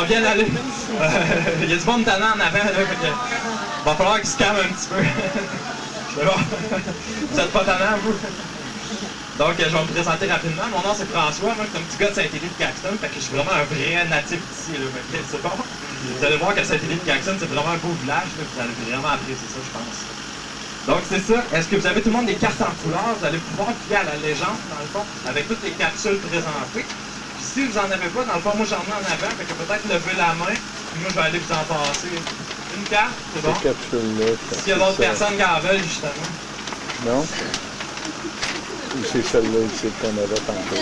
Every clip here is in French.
va bien aller. Il y a du monde tannant en avant, là. Va falloir qu'il se calme un petit peu. C'est bon. Vous êtes pas tannant, vous? Donc, je vais me présenter rapidement. Mon nom, c'est François. Moi, je suis un petit gars de Saint-Élie de Caxton. Fait que je suis vraiment un vrai natif d'ici, là. Fait que c'est bon. Vous allez voir que Saint-Élie de Caxton, c'est vraiment un beau village, là. Vous allez vraiment apprécier ça, je pense. Donc, c'est ça. Est-ce que vous avez tout le monde des cartes en couleur? Vous allez pouvoir fier à la légende, dans le fond, avec toutes les capsules présentées. Puis si vous en avez pas, dans le fond, moi, j'en ai en avant. Fait que peut-être lever la main. Puis moi, je vais aller vous en passer une carte. C'est bon? S'il y a d'autres personnes qui en veulent, justement. Non? Ou c'est celle-là ici qu'on avait tantôt?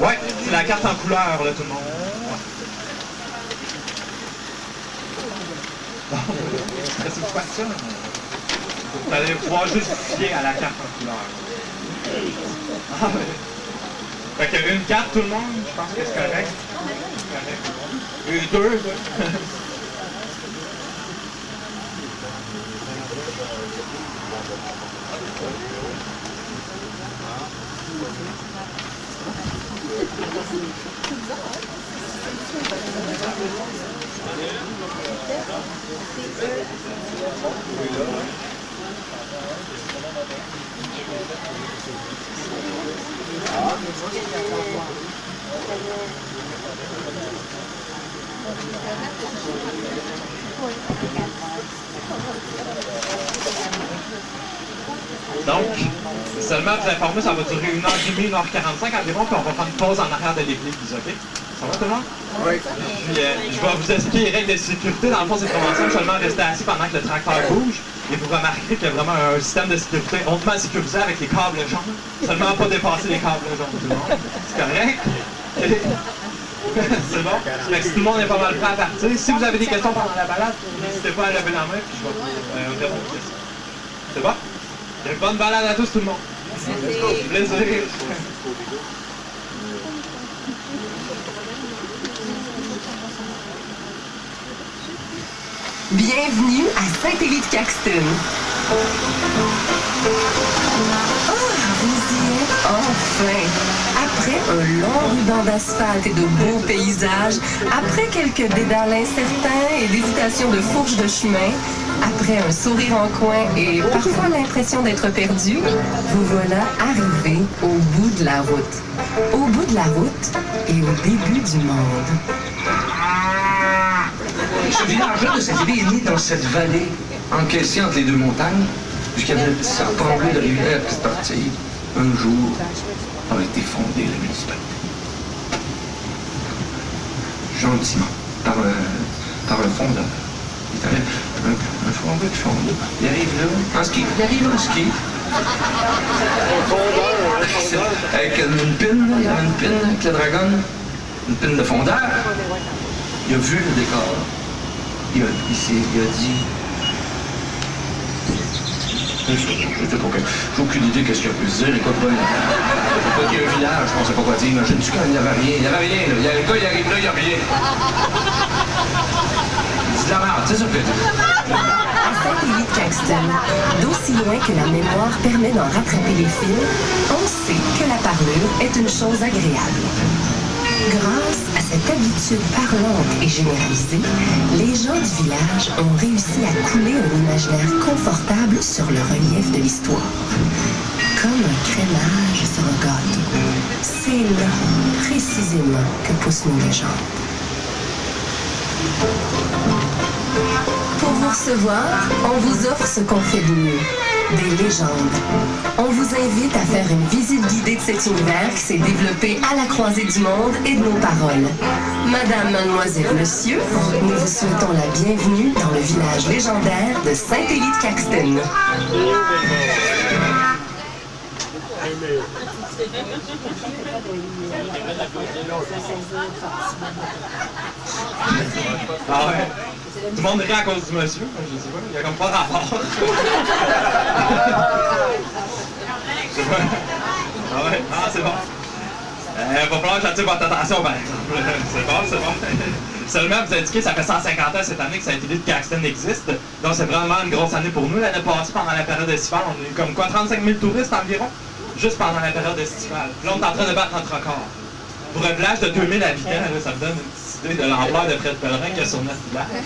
Oui, c'est la carte en couleur, là, tout le monde. Ouais. C'est quoi ça? Vous allez pouvoir juste fier à la carte en couleur. Ah, ouais. Fait qu'une carte, tout le monde, je pense que c'est correct. Deux. Donc, seulement vous informer, ça va durer 1h30, 1h45 environ, puis on va faire une pause en arrière de l'église, ok? Ça va tout le monde? Oui. Puis, je vais vous expliquer les règles de sécurité. Dans le fond, c'est commencé seulement rester assis pendant que le tracteur bouge. Et vous remarquerez qu'il y a vraiment un système de sécurité hautement sécurisé avec les câbles jaunes. Seulement pas dépasser les câbles jaunes, tout le monde. C'est correct? C'est bon? Fait que si tout le monde est pas mal prêt à partir, si vous avez des questions pendant la balade, n'hésitez pas à lever la main, puis je vais vous répondre aux questions. C'est bon? Une bonne balade à tous, tout le monde. Plaisir. Bienvenue à Saint-Élie-de-Caxton. Ah, vous y êtes enfin! Après un long ruban d'asphalte et de beaux paysages, après quelques dédales incertains et d'hésitation de fourches de chemin, après un sourire en coin et parfois l'impression d'être perdu, vous voilà arrivé au bout de la route. Au bout de la route et au début du monde. Ce village-là de Saint-Élie est né dans cette vallée encaissée entre les deux montagnes, puisqu'il y avait un serpent bleu de rivière qui est parti. Un jour, a été fondée la municipalité. Gentiment, par un fondeur. Il arrive, un fondeur qui fonde. Il arrive là, en ski. Il arrive en ski. Avec une pine, il y avait une pine avec le dragon, une pine de fondeur. Il a vu le décor. Il a dit... J'ai aucune idée qu'est-ce qu'il a pu se dire. Écoute, il y a un village, je ne sais pas quoi dire. Imagine-tu quand il n'y avait rien. Il n'y avait rien, là. Le gars, il arrive là, il n'y a rien. Il dit de la merde, c'est ça que À Saint-Élie-de-Caxton, d'aussi loin que la mémoire permet d'en rattraper les fils, on sait que la parlure est une chose agréable. Grâce à cette habitude parlante et généralisée, les gens du village ont réussi à couler un imaginaire confortable sur le relief de l'histoire. Comme un crémage sur un gâteau. C'est là, précisément, que poussent nos légendes. Pour vous recevoir, on vous offre ce qu'on fait de mieux. Des légendes. On vous invite à faire une visite guidée de cet univers qui s'est développé à la croisée du monde et de nos paroles. Madame, mademoiselle, monsieur, nous vous souhaitons la bienvenue dans le village légendaire de Saint-Élie-de-Caxton. Ah ouais? Tout le monde rit à cause du monsieur, je sais pas, il y a comme pas rapport. Ah ouais? Ah, c'est bon. Va falloir que j'attire votre attention, par exemple. C'est bon. Seulement, vous indiquez que ça fait 150 ans cette année que Saint-Élie-de-Caxton existe. Donc, c'est vraiment une grosse année pour nous. L'année passée, pendant la période estivale, on a eu comme quoi, 35 000 touristes environ, juste pendant la période estivale. Puis là, on est en train de battre notre record. Pour un village de 2000 habitants, là, ça me donne une petite idée de l'ampleur de Fred Pellerin qu'il y a sur notre village.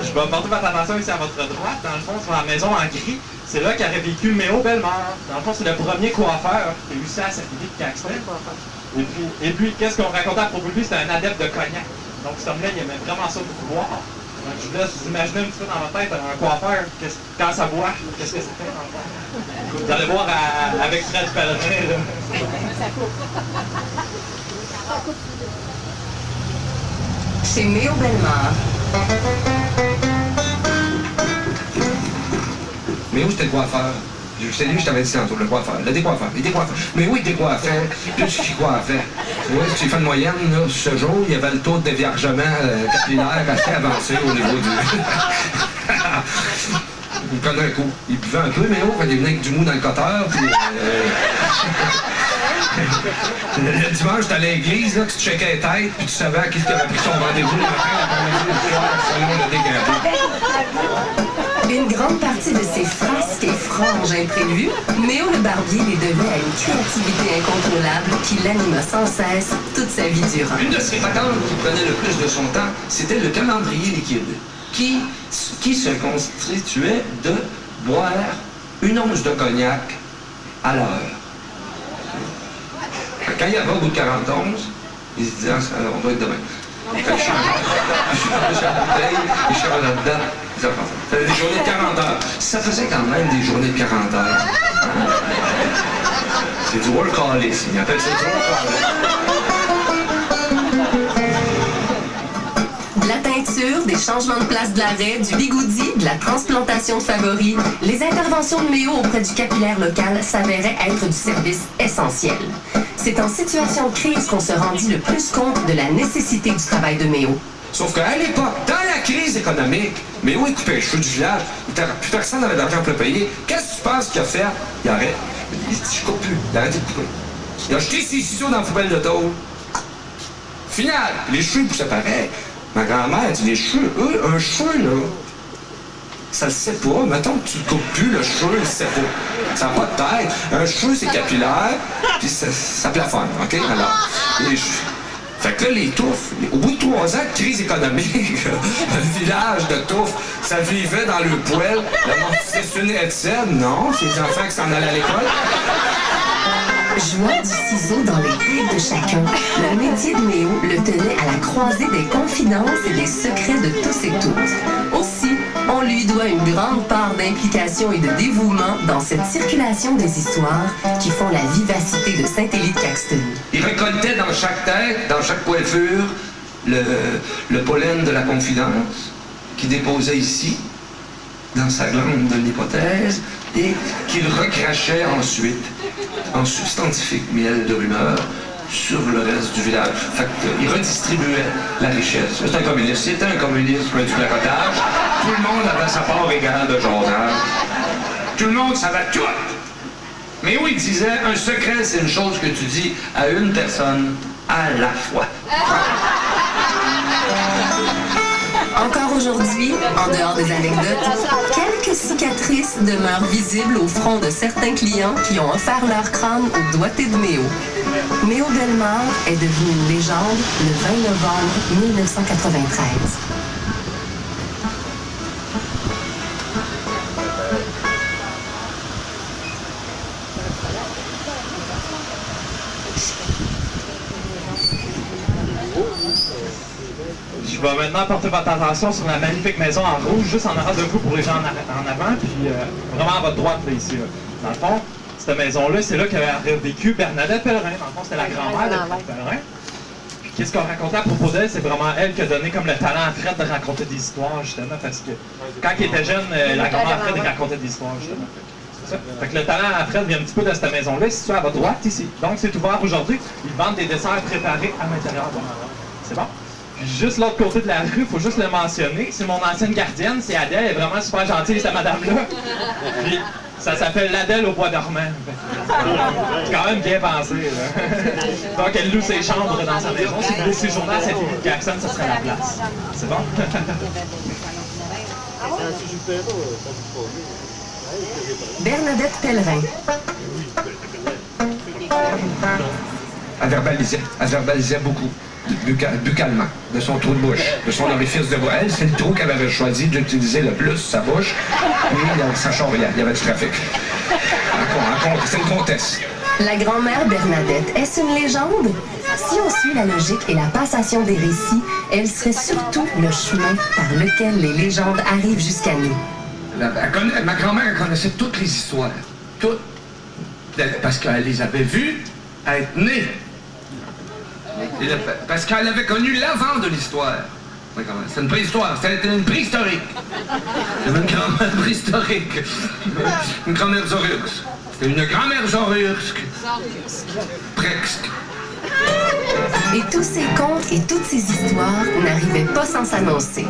Je vais porter votre attention ici à votre droite. Dans le fond, sur la maison en gris, c'est là qu'aurait vécu Méo Bellemare. Dans le fond, c'est le premier coiffeur qui a eu ça à Saint-Élie de Caxton. Et puis qu'est-ce qu'on racontait à propos de lui? C'était un adepte de cognac. Donc, cet homme-là, il aimait vraiment ça beaucoup boire. Donc, je vous laisse vous imaginer un petit peu dans votre tête un coiffeur, quand ça boit, qu'est-ce que c'était dans le fond? Vous allez voir avec Fred Pellerin, là. Chez Méo Bellemare. Mais où c'était le coiffeur? C'est lui, je t'avais dit tantôt, le coiffeur. Le décoiffeur. Les décoiffeurs. Mais oui, il décoiffait. Plus qu'il coiffait. Tu vois, si tu fais une moyenne, là, ce jour, il y avait le taux de déviergement capillaire assez avancé au niveau du. Il prenait un coup. Il buvait un peu, mais oh, quand il venait avec du mou dans le coteur, puis. Le dimanche, t'allais à l'église, là, tu te checkais la tête, puis tu savais à qui tu avais pris son rendez-vous le matin, l'après-midi, le soir, selon le dégât. Une grande partie de ses frasques et franges imprévues, Méo le barbier les devait à une créativité incontrôlable qui l'anima sans cesse toute sa vie durant. Une de ses patentes qui prenait le plus de son temps, c'était le calendrier liquide, qui se constituait de boire une once de cognac à l'heure. Quand il y avait au bout de 40 onces, il se disait, on doit être demain. Fait que je suis la bouteille, et je suis là-dedans. Ça faisait des journées de 40 heures. Ça faisait quand même des journées de 40 heures. Hein? C'est du workaholisme. Il appelle ça du workaholisme. De la teinture, des changements de place de l'arrêt, du bigoudi, de la transplantation de favoris, les interventions de Méo auprès du capillaire local s'avéraient être du service essentiel. C'est en situation de crise qu'on se rendit le plus compte de la nécessité du travail de Méo. Sauf qu'à l'époque, dans la crise économique, Méo il coupait les cheveux du village, plus personne n'avait d'argent pour le payer. Qu'est-ce que tu penses qu'il a fait? Il arrête. Il dit, je coupe plus. Il a arrêté de couper. Il a jeté ses ciseaux dans la poubelle de tôle. Final, les cheveux poussaient pareil. Ma grand-mère dit, les cheveux, un cheveu, là, ça le sait pas. Mettons que tu ne coupes plus, le cheveu, il le sait pas. Ça n'a pas de tête. Un cheveu, c'est capillaire, puis ça plafonne, OK? Alors, les cheveux. Fait que là, les touffes, au bout de 3 ans de crise économique, un village de touffes, ça vivait dans le poêle. C'est une Étienne, non? C'est les enfants qui s'en allaient à l'école. Joint du ciseau dans les têtes de chacun, le métier de Méo le tenait à la croisée des confidences et des secrets de tous et toutes. Aussi, on lui doit une grande part d'implication et de dévouement dans cette circulation des histoires qui font la vivacité de Saint-Élie de Caxton. Il récoltait dans chaque tête, dans chaque coiffure, le pollen de la confidence qu'il déposait ici, dans sa glande de l'hypothèse, et qu'il recrachait ensuite en substantifique miel de rumeur sur le reste du village. Fait qu'il redistribuait la richesse. C'est un communiste. C'était un communiste du placotage. Tout le monde avait sa part égale de journal. Tout le monde savait tout. Mais où il disait, un secret, c'est une chose que tu dis à une personne à la fois. Encore aujourd'hui, en dehors des anecdotes, quelques cicatrices demeurent visibles au front de certains clients qui ont offert leur crâne au doigté de Méo. Méo Bellemare est devenu une légende le 20 novembre 1993. Je vais maintenant porter votre attention sur la magnifique maison en rouge, juste en arrière de vous pour les gens en avant, puis vraiment à votre droite, là, ici. Là. Dans le fond, cette maison-là, c'est là qu'avait vécu Bernadette Pellerin. Dans le fond, c'était la grand-mère de Fred Pellerin. Puis qu'est-ce qu'on racontait à propos d'elle? C'est vraiment elle qui a donné comme le talent à Fred de raconter des histoires, justement, parce que quand il était jeune, la grand-mère Fred racontait des histoires, justement. C'est ça. Fait que le talent à Fred vient un petit peu de cette maison-là, située à votre droite, ici. Donc, c'est ouvert aujourd'hui. Ils vendent des desserts préparés à l'intérieur. C'est bon? Juste l'autre côté de la rue, il faut juste le mentionner. C'est mon ancienne gardienne, c'est Adèle, elle est vraiment super gentille, cette madame-là. Puis, ça s'appelle l'Adèle au bois dormant. C'est quand même bien pensé, là. Donc, elle loue ses chambres dans sa maison. Si vous voulez séjourner à Saint-Élie de Caxton, ça serait la place. C'est bon? Bernadette Pellerin. Elle verbalisait beaucoup, buccalement, de son trou de bouche, de son orifice de voix. Elle, c'est le trou qu'elle avait choisi d'utiliser le plus, sa bouche. Et ça charriait, il y avait du trafic. C'est une comtesse. La grand-mère Bernadette, est-ce une légende? Si on suit la logique et la passation des récits, elle serait surtout le chemin par lequel les légendes arrivent jusqu'à nous. Ma grand-mère, elle connaissait toutes les histoires. Toutes. Parce qu'elle les avait vues être nées. Parce qu'elle avait connu l'avant de l'histoire. C'est une préhistoire, c'était une préhistorique. Une grand-mère préhistorique. Une grand-mère Zorursk. C'était une grand-mère Zorursk. Presque. Et tous ces contes et toutes ces histoires n'arrivaient pas sans s'annoncer.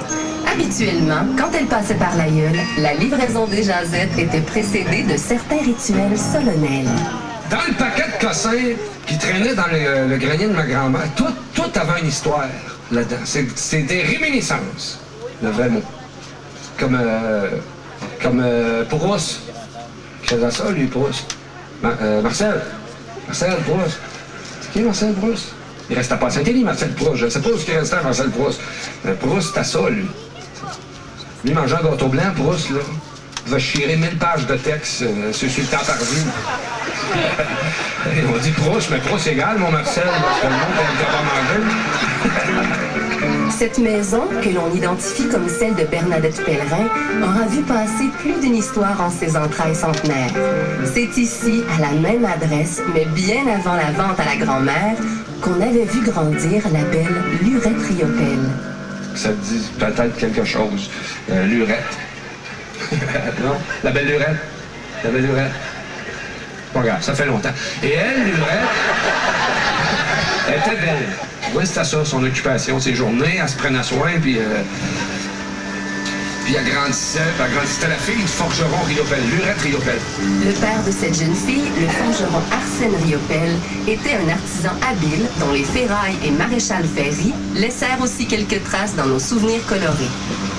Habituellement, quand elle passait par l'aïeul, la livraison des jasettes était précédée de certains rituels solennels. Dans le paquet de cossins qui traînait dans le grenier de ma grand-mère, tout avait une histoire là-dedans. C'est des réminiscences, le vrai mot. Comme Proust. Il faisait ça, lui, Proust. Marcel Proust. C'est qui, Marcel Proust? Il restait pas à Saint-Élie, Marcel Proust. Je ne sais pas où il restait à Marcel Proust. Mais Proust, c'était ça, lui. Lui, mangeant un gâteau blanc, Proust, là, il va chirer 1000 pages de texte sur le temps perdu. On dit Proust, mais Proust égal, mon Marcel, parce que le monde n'aime pas manger. Cette maison, que l'on identifie comme celle de Bernadette Pellerin, aura vu passer plus d'une histoire en ses entrailles centenaires. C'est ici, à la même adresse, mais bien avant la vente à la grand-mère, qu'on avait vu grandir la belle Lurette Riopelle. Ça te dit peut-être quelque chose. Lurette. Non? La belle Lurette. La belle Lurette. Pas grave, ça fait longtemps. Et elle, Lurette, elle était belle. Oui, c'était ça, son occupation, ses journées, elle se prenait soin, puis elle grandissait, c'était la fille du forgeron Riopelle, Lurette Riopelle. Le père de cette jeune fille, le forgeron Arsène Riopelle, était un artisan habile dont les ferrailles et maréchal Ferry laissèrent aussi quelques traces dans nos souvenirs colorés.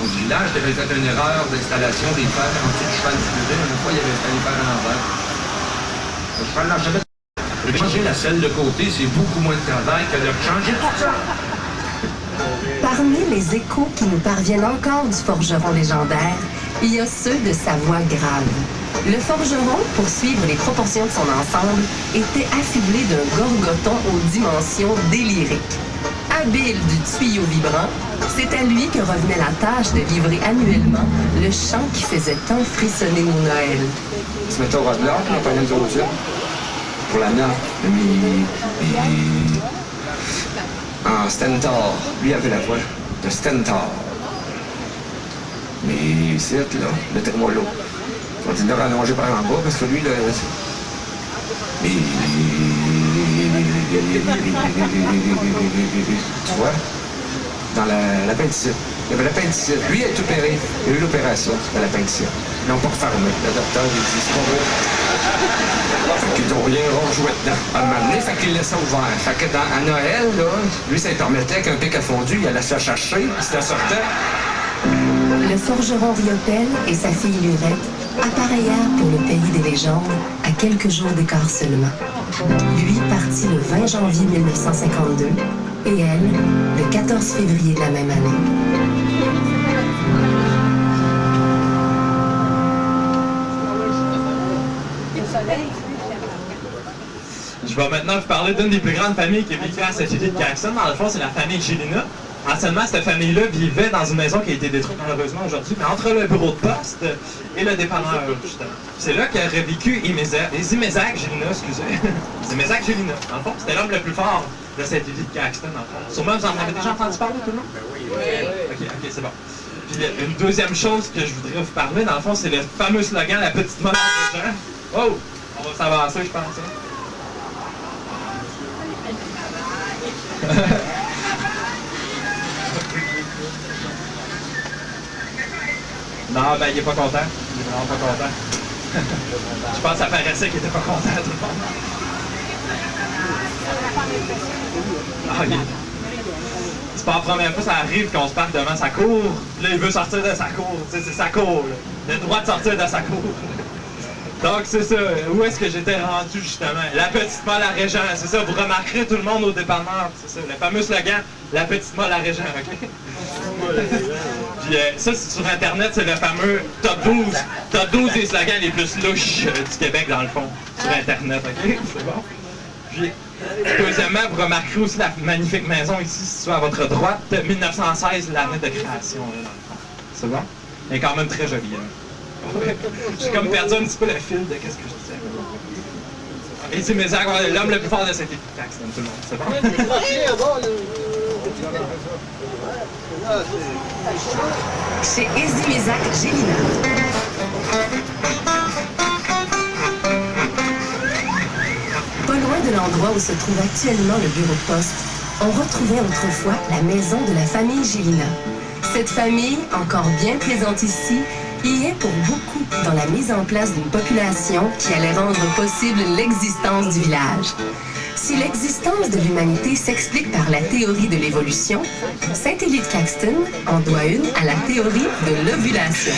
Au village, il y avait fait une erreur d'installation des fers en dessous du cheval du furet. Une fois, il y avait fait les fers à l'envers. Le cheval n'a jamais... Changer la selle de côté, c'est beaucoup moins de travail que de changer tout ça. Parmi les échos qui nous parviennent encore du forgeron légendaire, il y a ceux de sa voix grave. Le forgeron, pour suivre les proportions de son ensemble, était affublé d'un gorgoton aux dimensions déliriques. Habile du tuyau vibrant, c'est à lui que revenait la tâche de livrer annuellement le chant qui faisait tant frissonner nos Noëls. Il se mettait au ras de l'ordre, on prenait une autre pour la note, en stentor. Lui avait la voix de stentor. Mais c'est là, le trémolo. On va le rallonger par en bas parce que lui, tu vois, dans l'appendicite. Il y avait l'appendicite. Lui, il a été opéré. Il a eu l'opération de l'appendicite. Ils n'ont pas refermé. Le docteur, il dit, c'est pas vrai. Fait qu'ils n'ont rien rejoué dedans. À un moment donné, fait qu'il laissait ouvert. Fait que à Noël, là, lui, ça lui permettait qu'un pic à fondu, il allait se chercher, puis ça sortait. Le forgeron Riopelle et sa fille Lurette appareillèrent pour le pays des légendes à quelques jours d'écart seulement. Lui partit le 20 janvier 1952 et elle, le 14 février de la même année. Je vais maintenant vous parler d'une des plus grandes familles qui a vécu à cette île de Caxton. Dans le fond, c'est la famille Gélina. Anciennement, cette famille-là vivait dans une maison qui a été détruite malheureusement aujourd'hui, mais entre le bureau de poste et le dépanneur, justement. C'est là qu'aurait vécu Zimézac Gélina, excusez. Zimézac Gélina. Dans le fond, c'était l'homme le plus fort de cette île de Caxton, dans le fond. Sûrement, vous en avez déjà entendu parler, tout le monde? Oui. Ok, c'est bon. Puis une deuxième chose que je voudrais vous parler, dans le fond, c'est le fameux slogan « La petite monnaie des gens ». Oh! On va s'avancer, je pense. Non, ben il est pas content. Il est vraiment pas content. Je pense que ça paraissait qu'il était pas content, tout le monde. Ah, c'est pas la première fois que ça arrive qu'on se parque devant sa cour. Là, il veut sortir de sa cour. Tu sais, c'est sa cour. Là. Il a le droit de sortir de sa cour. Donc, c'est ça. Où est-ce que j'étais rendu, justement? La petite molle à Régent, c'est ça. Vous remarquerez tout le monde au dépanneur, c'est ça. Le fameux slogan, la petite molle à Régent, OK? Puis ça, c'est sur Internet, c'est le fameux top 12 des slogans les plus louches du Québec, dans le fond, sur Internet, OK? C'est bon? Puis, deuxièmement, vous remarquerez aussi la magnifique maison ici, située à votre droite, 1916, l'année de création, là, dans le fond. C'est bon? Elle est quand même très jolie, hein? J'ai comme perdu un petit peu le fil de qu'est-ce que je disais. Et c'est mes actes, l'homme le plus fort de cette équipe, tout le monde, c'est bon? Chez Ezy-Mézac Gélina. Pas loin de l'endroit où se trouve actuellement le bureau de poste, on retrouvait autrefois la maison de la famille Gélina. Cette famille, encore bien présente ici, y est pour beaucoup dans la mise en place d'une population qui allait rendre possible l'existence du village. Si l'existence de l'humanité s'explique par la théorie de l'évolution, Saint-Élie-de-Caxton en doit une à la théorie de l'ovulation.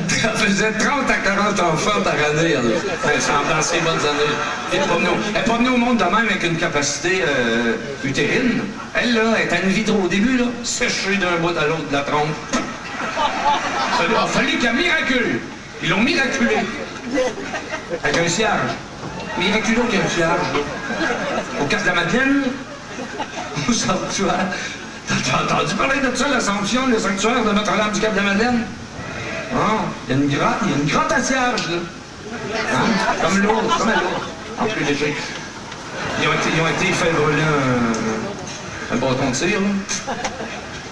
Ça faisait 30 à 40 enfants par année, dans ces bonnes années. Elle n'est pas venue au monde de même avec une capacité utérine. Elle, là, est à une vitre au début, là, séchée d'un bout à l'autre de la trompe. Il a fallu qu'elle miracule. Ils l'ont miraculé. Avec un cierge. Miraculeux qu'un cierge. Au Cap de la Madeleine, au sanctuaire. T'as entendu parler de ça, l'Assomption, le sanctuaire de Notre-Dame du Cap de la Madeleine? Ah, il y a une grotte à cierge, là. Hein? Comme l'autre, comme l'autre. En plus léger. Ils ont été fait voler un bâton de tir, là.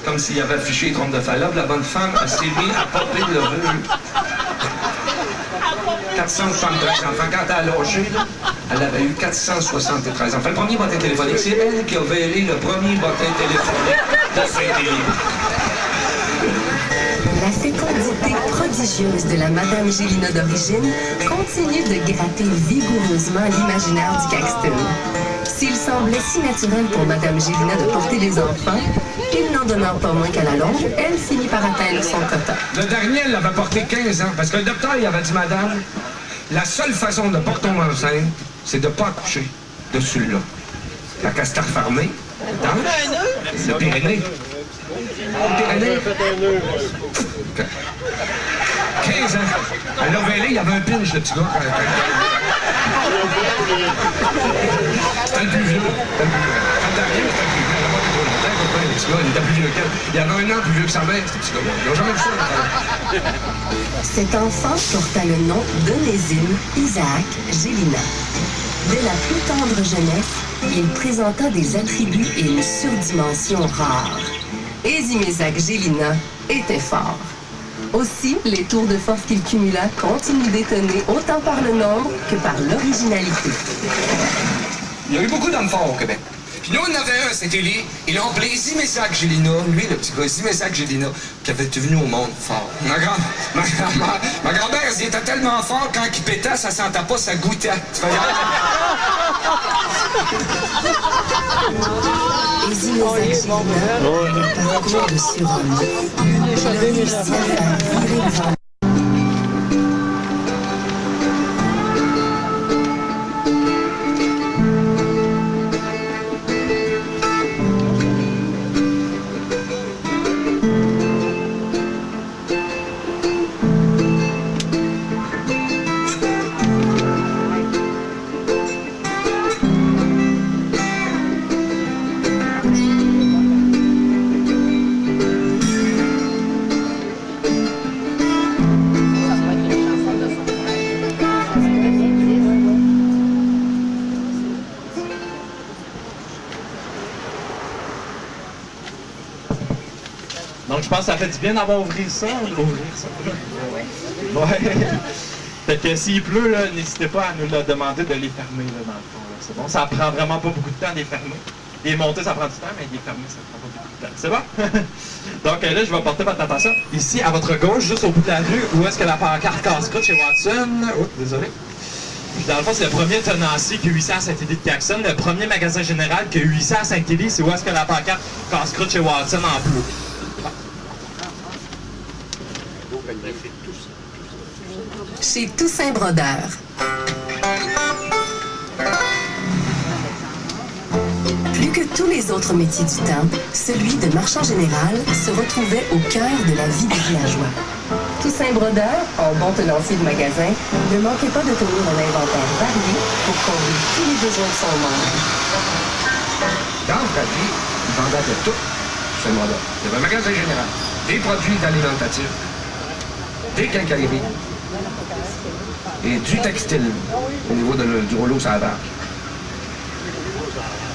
Comme s'il avait affiché les trompes de Fallope, la bonne femme s'est mise à popper de l'ovule. 473 enfants. Quand elle a lâché, là, elle avait eu 473 enfants. Le premier bottin téléphonique, c'est elle qui a véré le premier bottin téléphonique de Saint-Élie. La fécondité prodigieuse de la Madame Gélina d'origine continue de gratter vigoureusement l'imaginaire du Caxton. S'il semblait si naturel pour Madame Gélina de porter des enfants, il n'en demeure pas moins qu'à la longue, elle finit par atteindre son quota. Le dernier, elle l'avait porté 15 ans, parce que le docteur, il avait dit, madame, la seule façon de porter un enceinte, c'est de ne pas accoucher dessus là. La castor fermée, le Pyrénées. Le Pyrénées. 15 ans. Elle l'a vélé, il y avait un pinch, le petit gars. C'était le plus vieux. Il était plus vieux qu'elle. Il y avait un an plus vieux que sa mère, ce petit gars. Ils n'ont jamais vu ça. Cet enfant porta le nom d'Onésime Isaac Gélina. Dès la plus tendre jeunesse, il présenta des attributs et une surdimension rares. Ezy-Mézac Gélina était fort. Aussi, les tours de force qu'il cumula continuent d'étonner autant par le nombre que par l'originalité. Il y a eu beaucoup d'hommes forts au Québec. Puis nous, on en avait un à Saint-Élie. Ils l'ont appelé Ezy-Mézac Gélina. Lui, le petit gars, Ezy-Mézac Gélina, qui avait été venu au monde fort. Ma grand-mère, il était tellement fort, quand il pétait, ça sentait pas, ça goûtait. Ezy-Mézac Gélina est un parcours de surhomme. Il a réussi à faire virer le vent. Donc, je pense que ça fait du bien d'avoir ouvert ça. Ouais. Fait que s'il pleut, là, n'hésitez pas à nous le demander de les fermer, là, dans le fond. Là. C'est bon, ça prend vraiment pas beaucoup de temps de les fermer. Les monter, ça prend du temps, mais les fermer, ça prend pas beaucoup de temps. C'est bon? Donc là, je vais porter votre attention. Ici, à votre gauche, juste au bout de la rue, où est-ce que la pancarte casse-croûte chez Watson? Oh, désolé. Puis dans le fond, c'est le premier tenancier qui a 800 à Saint-Élie-de-Caxton. Le premier magasin général qui a 800 à Saint-Élie, c'est où est-ce que la pancarte casse-croûte chez Watson en bleu. Chez chez Toussaint Brodeur. Plus que tous les autres métiers du temps, celui de marchand général se retrouvait au cœur de la vie des villageois. Toussaint Brodeur, en bon tenancier de magasin, ne manquait pas de tenir un inventaire varié pour combler tous les besoins de son monde. Dans Bradley, il vendait de tout, Toussaint Brodeur. Il y avait un magasin général, des produits alimentatifs, des quincailleries et du textile au niveau du rouleau sur la vache.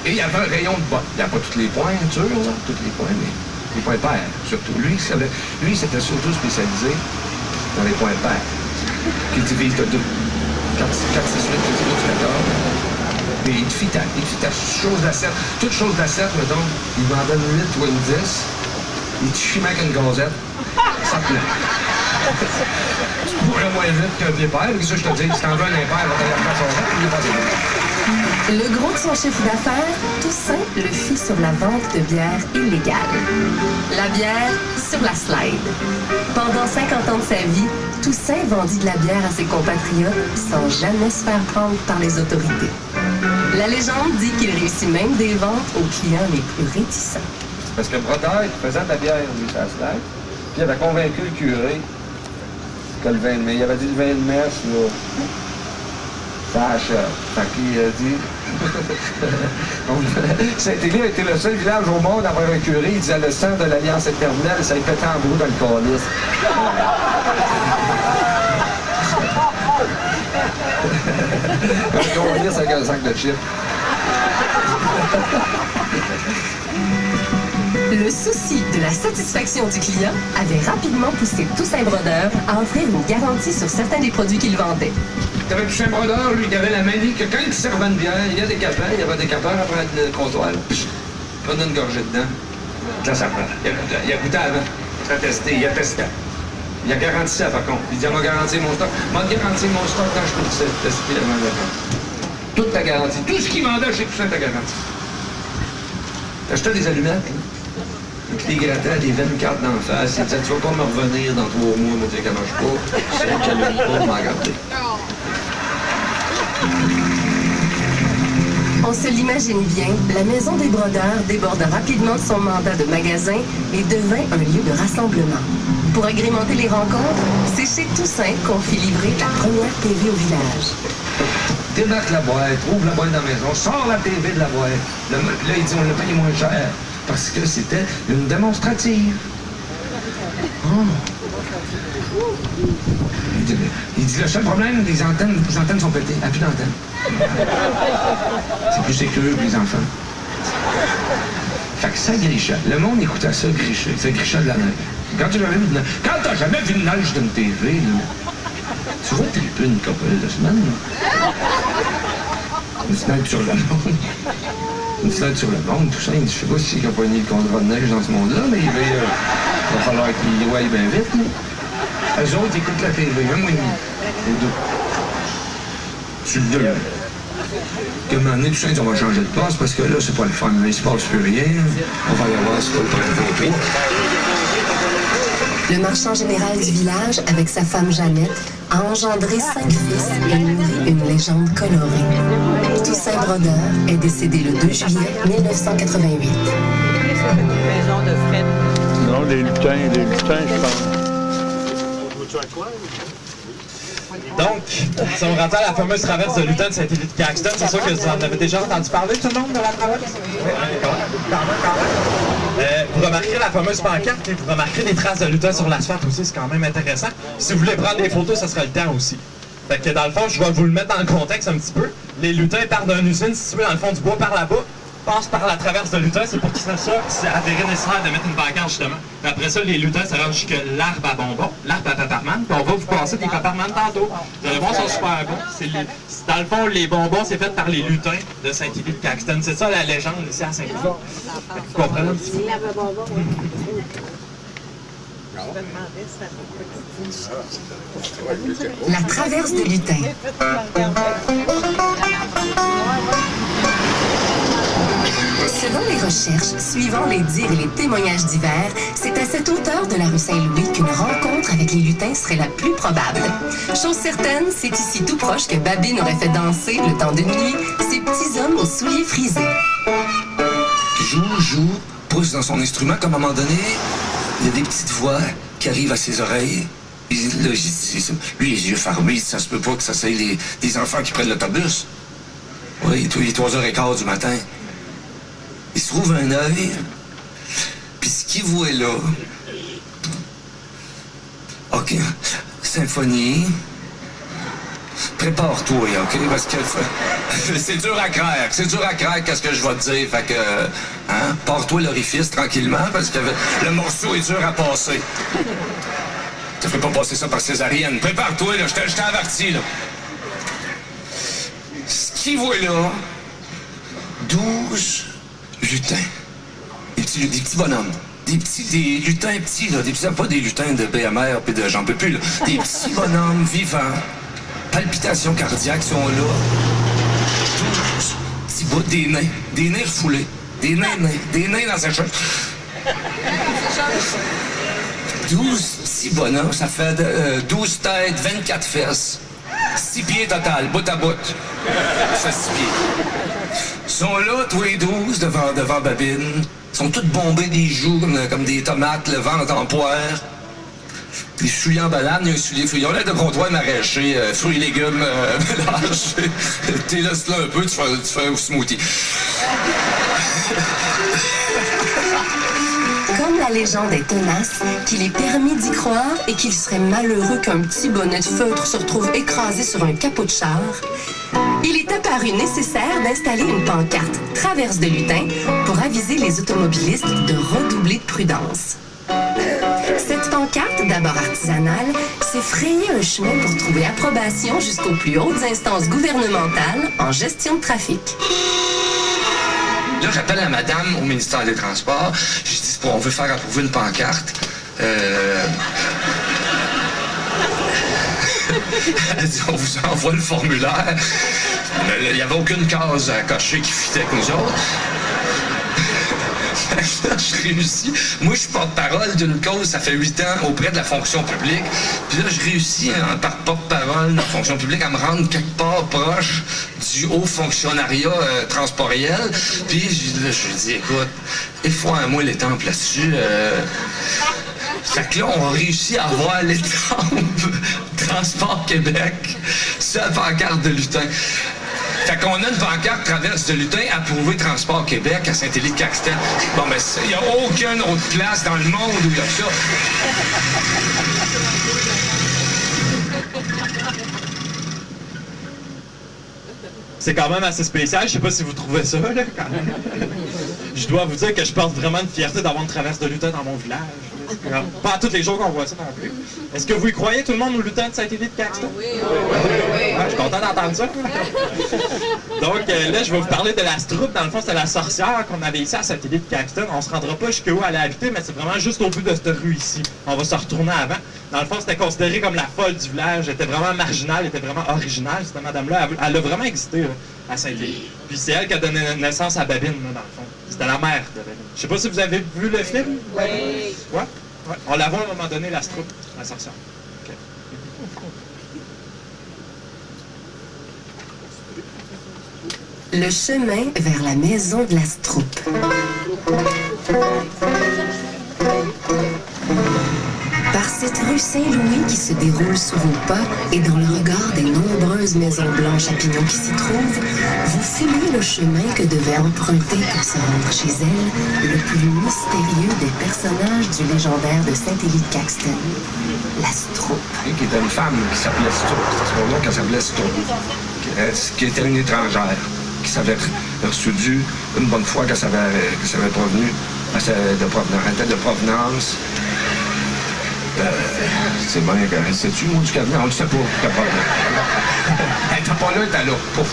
Et il y avait un rayon de bottes. Il n'y a pas toutes les pointures, là, toutes les points, mais les points pairs, surtout. Lui, c'était surtout spécialisé dans les points pairs, qui divisent de 2. 4, 6, 8, 12, 14. Et il te fit à chose d'assiette. Toute chose d'assiette, mettons, il m'en donne 8 ou une 10. Il te chie avec une gazette. Ça te plaît. Tu pourrais moins vite qu'un vipère. Qu'est-ce que je te dis? Si t'en veux un impair, va t'aller faire son vent, il n'est pas vite. Le gros de son chiffre d'affaires, Toussaint le fit sur la vente de bière illégale. La bière sur la slide. Pendant 50 ans de sa vie, Toussaint vendit de la bière à ses compatriotes sans jamais se faire prendre par les autorités. La légende dit qu'il réussit même des ventes aux clients les plus réticents. Parce que Brodeur, il faisait de la bière, lui, sur la slide. Puis il avait convaincu le curé que le vin de messe, il avait dit le vin de messe, là, ça achève. Fait qu'il a dit... Saint-Élie a été le seul village au monde à avoir un curé, il disait le sang de l'Alliance éternelle, ça lui pétait en brou dans le calice. Un calice avec un sac de chips. Le souci de la satisfaction du client avait rapidement poussé Toussaint Brodeur à offrir une garantie sur certains des produits qu'il vendait. T'avais Toussaint Brodeur, lui, il avait la manie que quand il servait une bière, il y a des capins, il y avait des capins après le comptoir. Prenait une gorgée dedans. Là, ça prend. Il a goûté avant. Il a testé, il a testé. Il a garanti ça, par contre. Il dit, on m'a garanti mon stock. M'a garanti mon stock quand je peux tester avant de vendre. Toute ta garantie. Tout ce qu'il vendait chez Toussaint, ta garantie. T'achetais des allumettes, là. Donc, il grattait des 24 d'en face. Il disait, tu vas pas me revenir dans 3 mois, me dire qu'elle marche pas. C'est qu'elle ne pas m'en garder. On se l'imagine bien, la maison des Brodeurs déborda rapidement de son mandat de magasin et devint un lieu de rassemblement. Pour agrémenter les rencontres, c'est chez Toussaint qu'on fit livrer la première TV au village. Débarque la boîte, ouvre la boîte dans la maison, sort la TV de la boîte. Là, il dit, on l'a payé moins cher. Parce que c'était une démonstrative. Oh. Il dit, le seul problème, les antennes sont pétées. Il n'y a plus d'antennes. C'est plus sécure pour les enfants. Fait que ça grichait. Le monde écoutait ça gricher. Ça grichait de la neige. Quand t'as jamais vu de neige d'une TV, là, tu vas triper une couple de semaines. Là. Une fenêtre sur le monde. Une fenêtre sur le monde, tout ça. Je sais pas s'il a pas mis le contrat de neige dans ce monde-là, mais il va falloir qu'il y aille bien vite. Là. Eux autres écoutent la TV, un mois et demi. Les deux. Tu le donnes. Que un moment donné, tout ça, on va changer de place parce que là, c'est pas le fun. Il se passe plus rien. On va y avoir, c'est pas le temps de voter. Le marchand général du village, avec sa femme Jeannette, a engendré 5 fils et nourri une légende colorée. Toussaint Brodeur est décédé le 2 juillet 1988. Non, les lutins, je pense. Donc, si on rentre à la fameuse traverse de lutin de Saint-Élie de Caxton, c'est sûr que vous en avez déjà entendu parler, tout le monde, de la traverse? Oui, quand même. Vous remarquerez la fameuse pancarte et vous remarquerez des traces de lutin sur l'asphalte aussi, c'est quand même intéressant. Si vous voulez prendre des photos, ça sera le temps aussi. Fait que dans le fond, je vais vous le mettre dans le contexte un petit peu. Les lutins partent d'une usine située dans le fond du bois par là-bas, passent par la traverse de lutin, c'est pour que ça c'est avéré nécessaire de mettre une pancarte justement. Puis après ça, les lutins se rendent jusqu'à l'arbre à bonbons, l'arbre à paparman, puis on va vous passer des paparman tantôt. Vous allez voir, ils sont super bons. Dans le fond, les bonbons, c'est fait par les lutins de Saint-Élie de Caxton. C'est ça la légende ici à Saint-Élie. Vous comprenez un petit peu? La traverse de lutin. Selon les recherches recherches, suivant les dires et les témoignages divers, c'est à cette hauteur de la rue Saint-Louis qu'une rencontre avec les lutins serait la plus probable. Chose certaine, c'est ici tout proche que Babine aurait fait danser, le temps d'une nuit, ces petits hommes aux souliers frisés. Joue, pousse dans son instrument, comme à un moment donné, il y a des petites voix qui arrivent à ses oreilles. Puis là, lui, les yeux fermés, ça se peut pas que ça soit des enfants qui prennent l'autobus. Oui, tous les 3h15 du matin. Il se trouve un œil, puis ce qu'il voit là... OK, symphonie... Prépare-toi, OK? Parce que c'est dur à craindre. C'est dur à craindre, qu'est-ce que je vais te dire. Fait que, hein, pars-toi l'orifice tranquillement, parce que le morceau est dur à passer. Tu fais pas passer ça par césarienne. Prépare-toi, là, je t'ai averti, là. Ce qu'il voit là, 12 lutins. Des petits bonhommes. Des lutins petits, là. Pas des lutins de BMR puis de j'en peux plus, là. Des petits bonhommes vivants. Palpitations cardiaques sont là. 12 petits bouts, des nains refoulés. Des nains dans sa chaise. 12 petits bonhommes, ça fait 12 têtes, 24 fesses. 6 pieds total, bout à bout. Ça, 6 pieds. Ils sont là, tous les 12, devant Babine. Ils sont tous bombés des joues comme des tomates, le ventre en poire. Des souliers en banane, il y a un soulier fruits. Ils ont l'air de comptoir maraîcher, fruits et légumes mélangés. T'es là un peu, tu fais un smoothie. Comme la légende est tenace, qu'il est permis d'y croire et qu'il serait malheureux qu'un petit bonnet de feutre se retrouve écrasé sur un capot de char, il est apparu nécessaire d'installer une pancarte traverse de lutin pour aviser les automobilistes de redoubler de prudence. Cette pancarte, d'abord artisanale, s'est frayée un chemin pour trouver approbation jusqu'aux plus hautes instances gouvernementales en gestion de trafic. Là, j'appelle la madame au ministère des Transports. Je dis, on veut faire approuver une pancarte. Elle dit, on vous envoie le formulaire. Il n'y avait aucune case à cocher qui fitait avec nous autres. Je réussis. Moi, je suis porte-parole d'une cause, ça fait 8 ans, auprès de la fonction publique. Puis là, je réussis, par porte-parole de la fonction publique, à me rendre quelque part proche du haut fonctionnariat transportiel. Puis je lui dis, écoute, il faut un mois l'étampe là-dessus. Fait que là, on a réussi à avoir l'étampe Transport Québec sur la pancarte de lutin. Fait qu'on a une pancarte traverse de lutin approuvée Transport Québec à Saint-Élie-de-Caxton. Bon, mais il n'y a aucune autre place dans le monde où il y a ça. C'est quand même assez spécial. Je sais pas si vous trouvez ça, là, quand même. Je dois vous dire que je porte vraiment une fierté d'avoir une traverse de lutin dans mon village. Pas à tous les jours qu'on voit ça non plus. Est-ce que vous y croyez, tout le monde, au lutin de Saint-Élie-de-Caxton? Oui. Je suis content d'entendre ça. Donc là, je vais vous parler de la Stroupe. Dans le fond, c'était la sorcière qu'on avait ici à Saint-Élie-de-Caxton. On se rendra pas jusqu'où elle a habité, mais c'est vraiment juste au bout de cette rue ici. On va se retourner avant. Dans le fond, c'était considéré comme la folle du village. Elle était vraiment marginale, elle était vraiment originale. Cette madame-là, elle a vraiment existé là, à Saint-Élie. Puis c'est elle qui a donné naissance à Babine, là, dans le fond. C'était la mère de Babine. Je sais pas si vous avez vu le film. Oui. Ouais? Ouais. On la voit à un moment donné, la Stroupe, la sorcière. Okay. Le chemin vers la maison de la Stroupe. Par cette rue Saint-Louis qui se déroule sous vos pas et dans le regard des nombreuses maisons blanches à pignons qui s'y trouvent, vous filez le chemin que devait emprunter pour se rendre chez elle le plus mystérieux des personnages du légendaire de Saint-Élie-de-Caxton, la Stroupe. Qui était une femme qui s'appelait Stroupe, c'est à ce moment-là qu'elle s'appelait Stroupe, qui était une étrangère, qui s'avait reçu dû une bonne fois qu'elle s'avait provenu, elle était de provenance. C'est bien, sais-tu, moi, du cabinet? On ne sait pas, t'as pas là. Elle était pas là, elle était là. Pouf.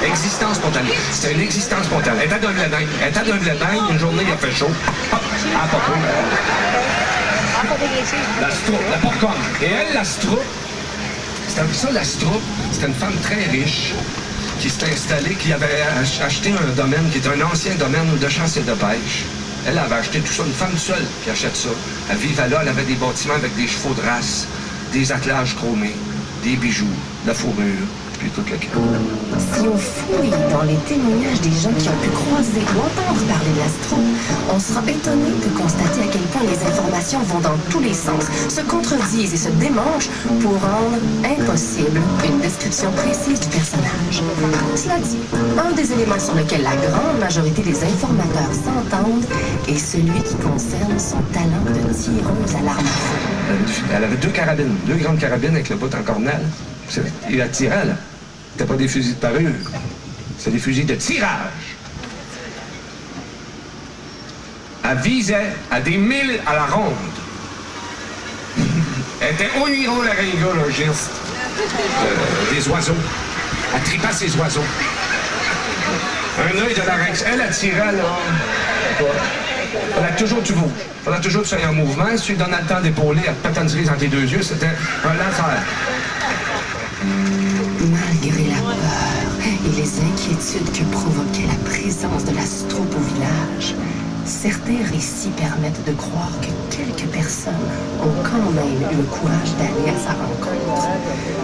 Existence spontanée. C'était une existence spontanée. Elle était d'un blé d'Inde. Elle était d'un blé d'Inde, une journée, il a fait chaud. Hop, elle a pas pris. La Stroupe, la popcorn. Et elle, la Stroupe, c'était ça, la Stroupe, c'était une femme très riche. qui s'était installée, qui avait acheté un domaine qui est un ancien domaine de chasse et de pêche. Elle avait acheté tout ça, une femme seule qui achète ça. Elle vivait là, elle avait des bâtiments avec des chevaux de race, des attelages chromés, des bijoux, de la fourrure, puis tout le kit. Si on fouille dans les témoignages des gens qui ont pu croiser ou entendre parler de l'astro, on sera étonné de constater à quel point les informations vont dans tous les sens, se contredisent et se démangent pour rendre impossible une description précise du personnage. Cela dit, un des éléments sur lequel la grande majorité des informateurs s'entendent est celui qui concerne son talent de tireuse à l'arme à feu. Elle avait deux carabines, deux grandes carabines avec le bout en cornelle. Et elle tirait, là. C'était pas des fusils de parure. C'est des fusils de tirage. Elle visait à des milles à la ronde. Elle était onirolaryngologiste des oiseaux. Elle tripait ses oiseaux. Un œil de larynx. Elle tirait, là. Fallait toujours que tu bouges. Fallait toujours que tu sois en mouvement. Si tu lui donnais le temps d'épauler, elle te pétaniserait dans tes deux yeux. C'était un laser. Malgré la peur et les inquiétudes que provoquait la présence de l'astroupe au village, certains récits permettent de croire que quelques personnes ont quand même eu le courage d'aller à sa rencontre.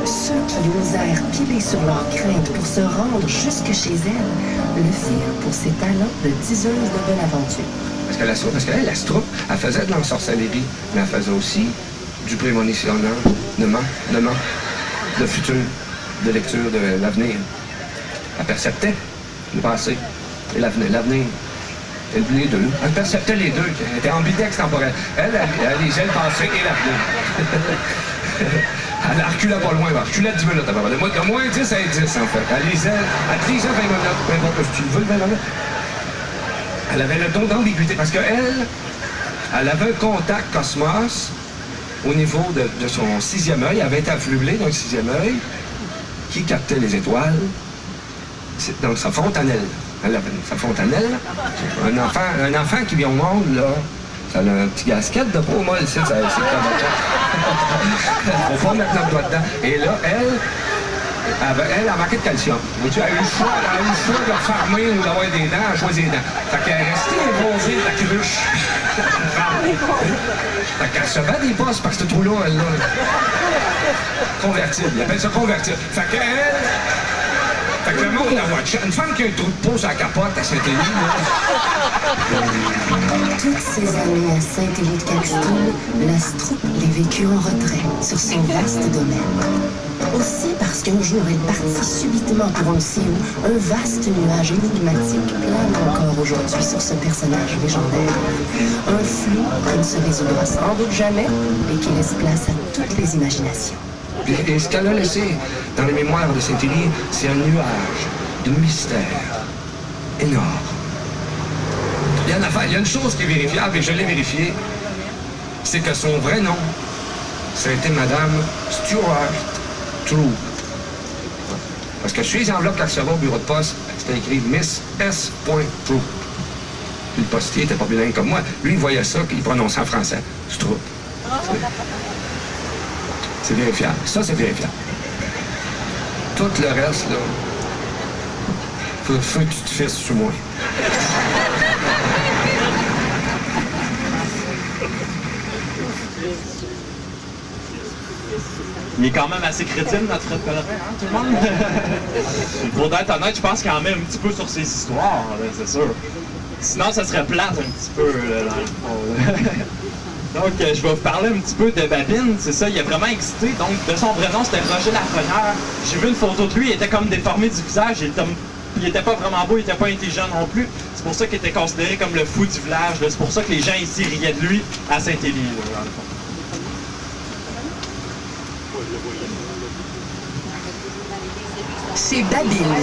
Ceux qui osèrent piler sur leur crainte pour se rendre jusque chez elle le firent pour ses talents de diseuse de bonne aventure. Parce qu'elle, l'astroupe, elle faisait de l'ensorcellerie, mais elle faisait aussi du prémonitionnement, de futur, de lecture de l'avenir. Elle perceptait le passé et l'avenir. Les deux. Elle perceptait les deux. Elle était ambidextemporelle. Elle lisait le passé et l'avenir. Elle reculait pas loin. Elle reculait 10 minutes. De moins 10 à 10, en fait. Elle lisait 20 minutes. Peu importe si tu veux, 20 minutes. Elle avait le don d'ambiguïté parce qu'elle avait un contact cosmos au niveau de son sixième œil. Elle avait été affublée d'un sixième œil qui captait les étoiles. Donc, sa fontanelle. Elle avait sa fontanelle. Un enfant qui vient au monde, là, ça a un petit gasket de peau molle, c'est comme ça. Faut pas mettre notre doigt dedans. Et là, elle a manqué de calcium. Elle a eu le choix de farmer ou d'avoir des dents, elle a choisi les dents. Fait qu'elle est restée éposée de la cruche. Fait qu'elle se bat des postes parce que ce trou-là, elle l'a. Convertible. Il appelle ça convertible. Fait que le monde la voit. Une femme qui a un trou de peau sur la capote à Saint-Élie, Toutes ces années à Saint-Élie de Caxton, l'astroupe les vécut en retrait sur son vaste domaine. Aussi parce qu'un jour, elle partit subitement pour on ne sait où, un vaste nuage énigmatique plane encore aujourd'hui sur ce personnage légendaire. Un flou qui ne se résoudra sans doute jamais et qui laisse place à toutes les imaginations. Et ce qu'elle a laissé dans les mémoires de Saint-Élie, c'est un nuage de mystère énorme. Il y a une chose qui est vérifiable, et je l'ai vérifié, c'est que son vrai nom, c'était Madame Stuart True. Parce que sur les enveloppes qu'elle recevait au bureau de poste, c'était écrit Miss S. True. Puis le postier était pas bilingue comme moi. Lui, il voyait ça, puis il prononçait en français. Stroop. C'est vérifiable. Ça, c'est vérifiable. Tout le reste, là, faut que tu te fasses sur moi. Il est quand même assez crétine, notre Fred Pellerin, hein, tout le monde? Pour être honnête, je pense qu'il en met un petit peu sur ses histoires, là, c'est sûr. Sinon, ça serait plate un petit peu, là, dans le fond. Donc, je vais vous parler un petit peu de Babine. C'est ça, il est vraiment excité. Donc, de son vrai nom, c'était Roger Lafrenière. J'ai vu une photo de lui, il était comme déformé du visage. Il était pas vraiment beau, il était pas intelligent non plus. C'est pour ça qu'il était considéré comme le fou du village. C'est pour ça que les gens ici riaient de lui à Saint-Élie, dans le fond. Chez Babine.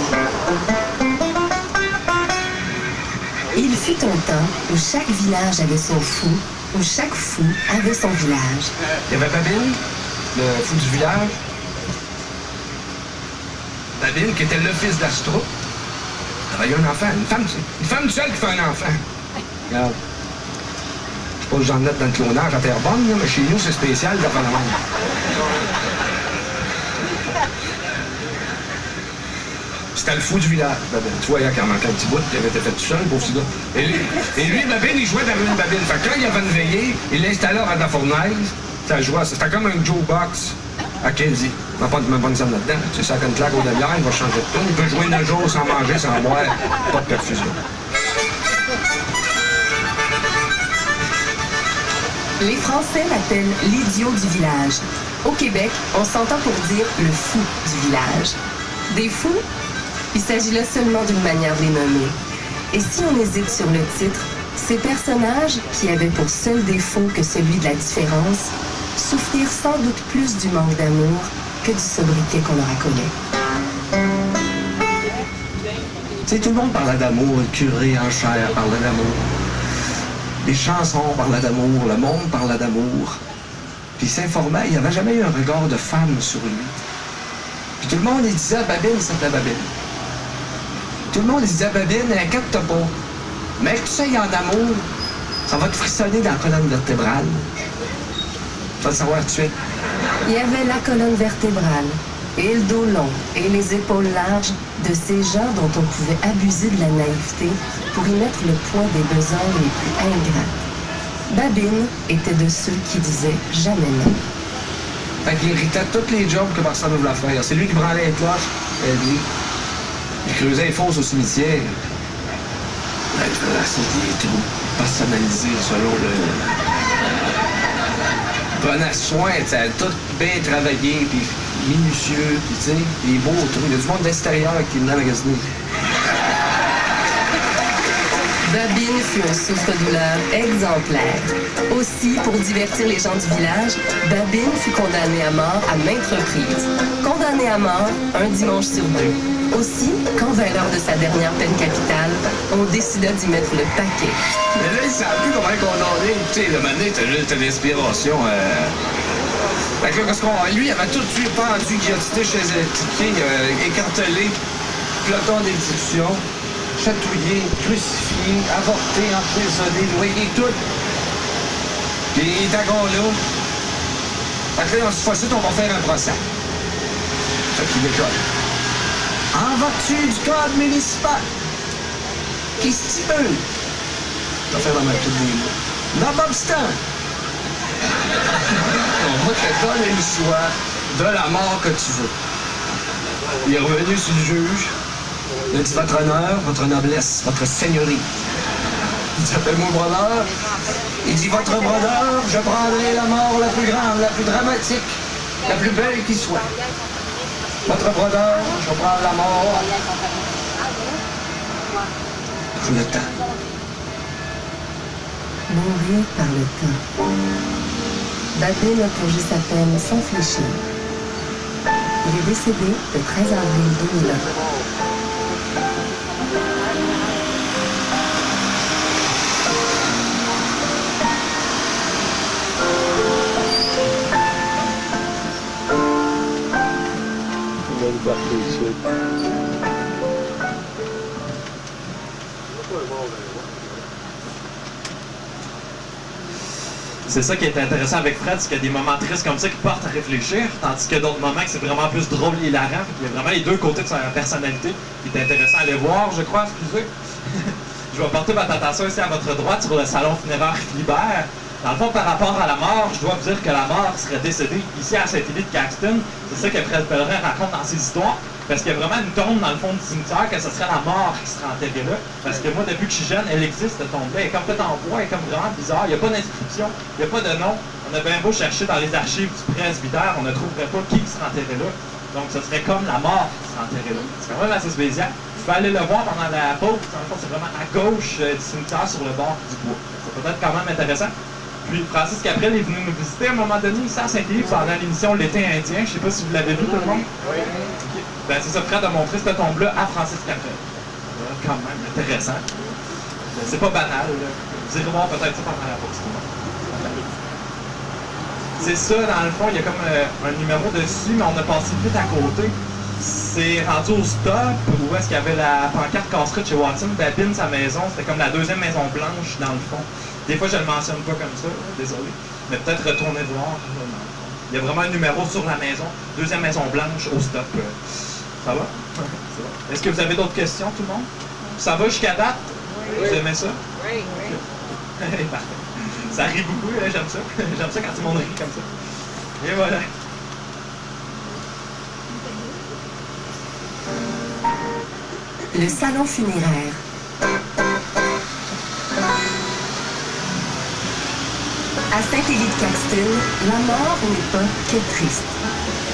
Il fut un temps où chaque village avait son fou, où chaque fou avait son village. Il y avait Babine, le fou du village. Babine, qui était le fils d'Astro. Il y a un enfant, une femme seule qui fait un enfant. Regarde. Je sais pas où j'en ai dans le clonage à Terrebonne, là, mais chez nous, c'est spécial de faire le monde. C'était le fou du village, Babine. Tu vois, il y a quand même un petit bout qui avait été fait tout seul, le pauvre petit gars. Et lui, Babine, il jouait dans une babine. Fait que quand il y avait une veillée, il l'installait à la fournaise. Ça jouait, c'était comme un jukebox à Kenzie. On n'a pas de bonne scène là-dedans. Tu sais, ça une claque au demi-heure, il va changer de tune. Il peut jouer 9 jours sans manger, sans boire. Pas de perfusion. Les Français l'appellent l'idiot du village. Au Québec, on s'entend pour dire le fou du village. Des fous? Il s'agit là seulement d'une manière de les nommer. Et si on hésite sur le titre, ces personnages, qui avaient pour seul défaut que celui de la différence, souffrirent sans doute plus du manque d'amour que du sobriquet qu'on leur accolait. Tu sais, tout le monde parlait d'amour, le curé en chair parlait d'amour. Les chansons parlaient d'amour, le monde parlait d'amour. Puis il s'informait, il n'y avait jamais eu un regard de femme sur lui. Puis tout le monde, il disait, Babine, ça s'appelait Babine. Tout le monde, il disait, Babine, inquiète-toi pas. Mais que tu sais, il y a en amour, ça va te frissonner dans la colonne vertébrale. Tu vas le savoir tout de suite. Il y avait la colonne vertébrale, et le dos long, et les épaules larges de ces gens dont on pouvait abuser de la naïveté pour y mettre le poids des besoins les plus ingrats. Babine était de ceux qui disaient jamais non. Fait qu'il irritait tous les jobs que personne ne voulait faire. C'est lui qui branlait les cloches, et lui. Il creusait les fosses au cimetière. C'était des trous personnalisés selon le... Il prenait soin, c'était tout bien travaillé, puis minutieux, puis tu sais, les beaux trous. Il y a du monde d'extérieur qui venait magasiner. Babine fut un souffre-douleur exemplaire. Aussi, pour divertir les gens du village, Babine fut condamné à mort à maintes reprises. Condamné à mort un dimanche sur 2. Aussi, quand vers l'heure de sa dernière peine capitale, on décida d'y mettre le paquet. Mais là, il savait plus comment condamner. Tu sais, le moment donné, t'as l'inspiration. Fait que là, parce qu'on... Lui, il avait tout tué, pendu, guillotiné chez les petites filles, écartelé, peloton d'exécution. Chatouillé, crucifié, avorté, emprisonné, noyé, tout. Puis il est encore là. Fait que là, on se fois on va faire un procès. Fait qu'il décolle. En vertu du code municipal, qui stipule, je vais faire dans ma petite vie, nonobstant, on va te donner le choix de la mort que tu veux. Il est revenu sur le juge. Il a dit votre honneur, votre noblesse, votre seigneurie. Il dit appelle-moi brodeur. Il dit votre brodeur, je prendrai la mort la plus grande, la plus dramatique, la plus belle qui soit. Votre brodeur, je vais prendre la mort. Par le temps. Mourir par le temps. Babine a purgé sa peine sans fléchir. Il est décédé le 13 avril 2001. C'est ça qui est intéressant avec Fred, c'est qu'il y a des moments tristes comme ça qui portent à réfléchir, tandis qu'il y a d'autres moments que c'est vraiment plus drôle et hilarant. Il y a vraiment les deux côtés de sa personnalité qui est intéressant à aller voir, je crois, excusez. Je vais porter votre attention ici à votre droite sur le salon funéraire Philibert. Dans le fond, par rapport à la mort, je dois vous dire que la mort serait décédée ici à Saint-Élie de Caxton. C'est ça que Fred Pellerin raconte dans ses histoires. Parce qu'il y a vraiment une tombe dans le fond du cimetière que ce serait la mort qui serait enterrée là. Parce que moi, depuis que je suis jeune, elle existe, cette tombe-là. Elle est comme faite en bois, elle est comme vraiment bizarre. Il n'y a pas d'inscription, il n'y a pas de nom. On a bien beau chercher dans les archives du presbytère, on ne trouverait pas qui serait enterré là. Donc, ce serait comme la mort qui serait enterrée là. C'est quand même assez spécial. Tu peux aller le voir pendant la pause. Dans le fond, c'est vraiment à gauche du cimetière sur le bord du bois. C'est peut-être quand même intéressant. Puis Francis Caprel est venu nous visiter à un moment donné ici à Saint-Élie pendant l'émission L'été indien. Je ne sais pas si vous l'avez vu, tout le monde. Oui. Okay. Ben, c'est ça, Fred a montré cette tombe-là à Francis Caprel. C'est quand même intéressant. C'est pas banal. Là. Vous irez voir peut-être ça pendant la pause. C'est ça, dans le fond, il y a comme un numéro dessus, mais on a passé vite à côté. C'est rendu au stop, où est-ce qu'il y avait la pancarte casse-croûte chez Watson, Babine, sa maison, c'était comme la deuxième maison blanche dans le fond. Des fois, je le mentionne pas comme ça, désolé, mais peut-être retourner voir. Il y a vraiment un numéro sur la maison, deuxième maison blanche au stop. Ça va? C'est bon. Est-ce que vous avez d'autres questions, tout le monde? Ça va jusqu'à date? Oui. Vous aimez ça? Oui, oui. Parfait. Ça rit beaucoup, là, j'aime ça. J'aime ça quand tout le monde rit comme ça. Et voilà. Le salon funéraire. À Saint-Élie-de-Caxton, la mort n'est pas que triste.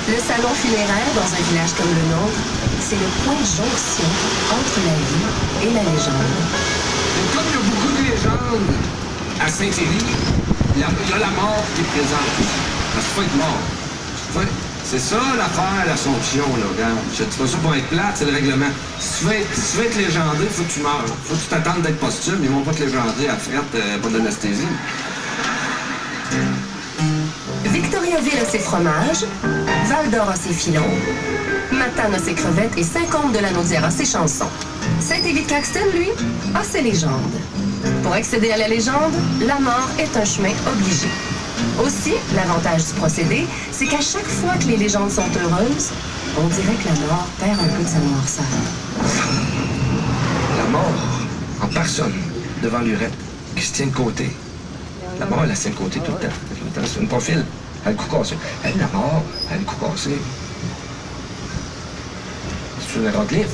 Le salon funéraire, dans un village comme le nôtre, c'est le point de jonction entre la vie et la légende. Et comme il y a beaucoup de légendes à Saint-Élie, il y a la mort qui est présente. Parce qu'il faut être mort. C'est ça l'affaire, l'Assomption, là, regarde. Je dis pas ça pour être plate, c'est le règlement. Si tu veux être légendé, il faut que tu meurs. Faut que tu t'attendes d'être posthume, ils vont pas te légender à frette, pas d'anesthésie. Victoriaville a ses fromages, Val-d'Or a ses filons, Matane a ses crevettes et Saint-Côme-de-la-Naudière a ses chansons. Saint-Élie-de-Caxton, lui, a ses légendes. Pour accéder à la légende, la mort est un chemin obligé. Aussi, l'avantage du procédé, c'est qu'à chaque fois que les légendes sont heureuses, on dirait que la mort perd un peu de sa noirceur. La mort, en personne, devant l'urette, qui se tient de côté. La mort, elle se tient de côté tout le temps. C'est une profil. Elle a le cou cassé. Elle, la mort, elle a le cou cassé. C'est une erreur de livre.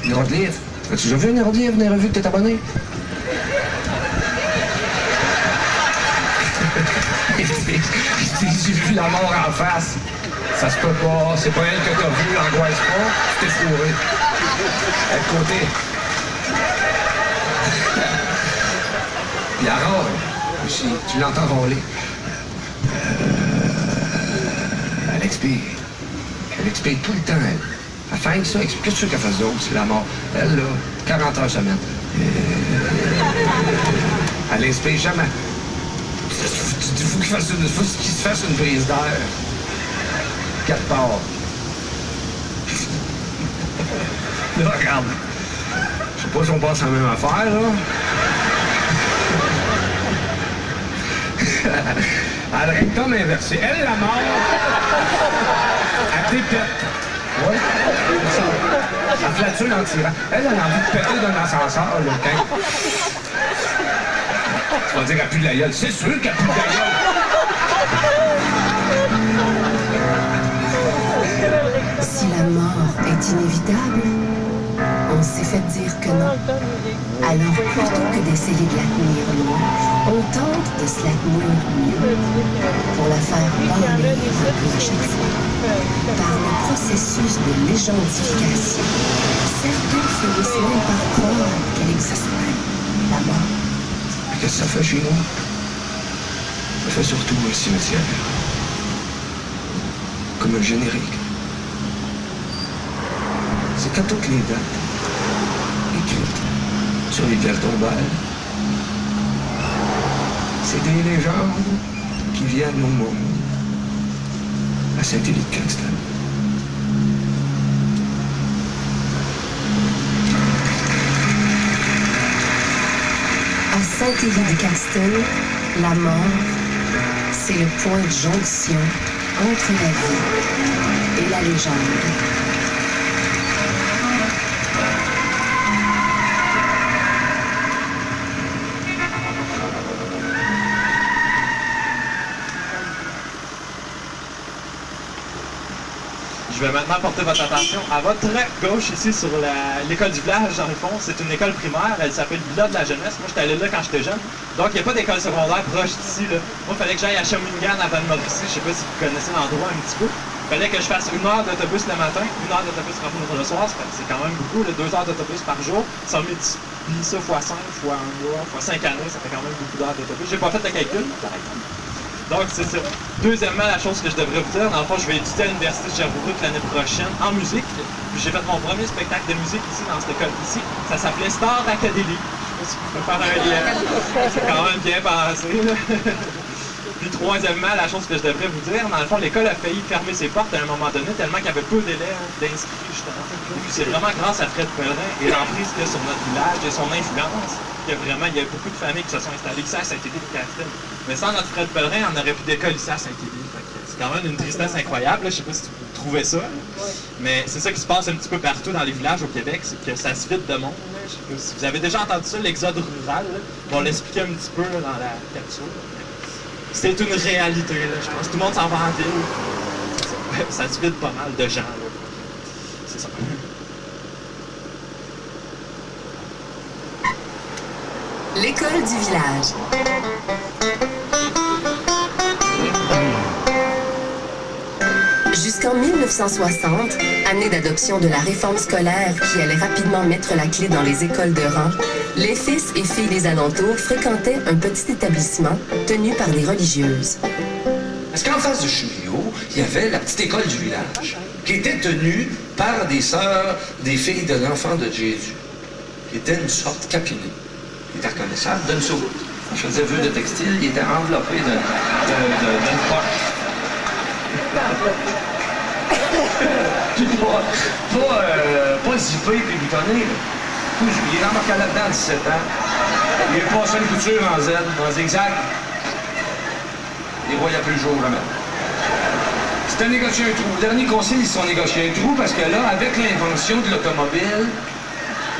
Une erreur de livre. As-tu déjà vu une erreur de livre, une revue que t'es abonné? J'ai vu la mort en face. Ça se peut pas. C'est pas elle que t'as vu. Angoisse pas. Tu t'es fourré. Elle de côté. Puis elle râle. Aussi, tu l'entends râler. Elle expire. Elle expire tout le temps, elle. Elle fait ça. Qu'est-ce que tu veux qu'elle fasse d'autre? C'est la mort. Elle, là, 40 heures semaine. Elle inspire jamais. Il faut qu'il se fasse une prise d'air. 4 parts. Là, regarde. Je sais pas si on passe la même affaire, là. Elle rectum inversé. Elle, la mort, elle dépète. Oui. Elle flatule en tirant. Elle a envie de péter dans l'ascenseur, le temps. Tu vas dire qu'elle pue de la gueule. C'est sûr qu'elle pue de la gueule. Si la mort est inévitable, on s'est fait dire que non. Alors, plutôt que d'essayer de la tenir loin, on tente de se la tenir mieux pour la faire parler un peu à chaque fois. Par le processus de légendification, certains finissent même par croire qu'elle existerait, la mort. Qu'est-ce que ça fait chez nous? Ça fait surtout un cimetière. Comme un générique. C'est qu'à toutes les dates, écrites sur les pierres tombales, c'est des légendes qui viennent au monde à Saint-Élie-de-Caxton. À Saint-Élie-de-Caxton, la mort, c'est le point de jonction entre la vie et la légende. Je vais maintenant porter votre attention à votre gauche ici sur l'école du village, dans le fond. C'est une école primaire, elle s'appelle Villa de la jeunesse. Moi, j'étais allé là quand j'étais jeune. Donc, il n'y a pas d'école secondaire proche d'ici. Moi, il fallait que j'aille à Shawinigan, à Van-Mauricie. Je ne sais pas si vous connaissez l'endroit un petit peu. Il fallait que je fasse 1 heure d'autobus le matin, 1 heure d'autobus le soir. C'est quand même beaucoup, 2 heures d'autobus par jour. Ça multiplie ça x 5, x 1 mois, x 5 années, ça fait quand même beaucoup d'heures d'autobus. J'ai pas fait le calcul, par exemple. Donc, c'est ça. Deuxièmement, la chose que je devrais vous dire, dans le fond, je vais étudier à l'Université de Sherbrooke l'année prochaine en musique. Puis j'ai fait mon premier spectacle de musique ici, dans cette école ici. Ça s'appelait Star Academy. Je sais pas si vous pouvez faire un lien. C'est quand même bien pensé, là. Puis troisièmement, la chose que je devrais vous dire, dans le fond, l'école a failli fermer ses portes à un moment donné, tellement qu'il y avait peu d'élèves d'inscrits, justement. Puis c'est vraiment grâce à Fred Pellerin et l'emprise qu'il y a sur notre village et son influence. Il y a beaucoup de familles qui se sont installées ici à Saint-Élie-de-Caxton. Mais sans notre Fred Pellerin, on n'aurait plus d'école ici à Saint-Élie. C'est quand même une tristesse incroyable. Je sais pas si vous trouver ça. Mais c'est ça qui se passe un petit peu partout dans les villages au Québec, c'est que ça se vide de monde. Là. Je sais pas si vous avez déjà entendu ça, l'exode rural. Là. On va l'expliquer un petit peu là, dans la capsule. C'est une réalité, là. Je pense que tout le monde s'en va en ville. Ça se vide pas mal de gens. Là. C'est ça. L'école du village. Jusqu'en 1960, année d'adoption de la réforme scolaire qui allait rapidement mettre la clé dans les écoles de rang, les fils et filles des alentours fréquentaient un petit établissement tenu par des religieuses. Parce qu'en face de Chouillot, il y avait la petite école du village, qui était tenue par des sœurs, des filles de l'enfant de Jésus, qui était une sorte capinée. Il était reconnaissable d'une soupe. Je faisais vœu de textile, il était enveloppé d'une poche. Pas zippé puis boutonné. Il est embarqué là-dedans à 17 ans. Il est passé une couture en Z, en zigzag. Il ne voyait plus le jour jamais. C'était négocier un trou. Au dernier concile, ils se sont négociés un trou parce que là, avec l'invention de l'automobile,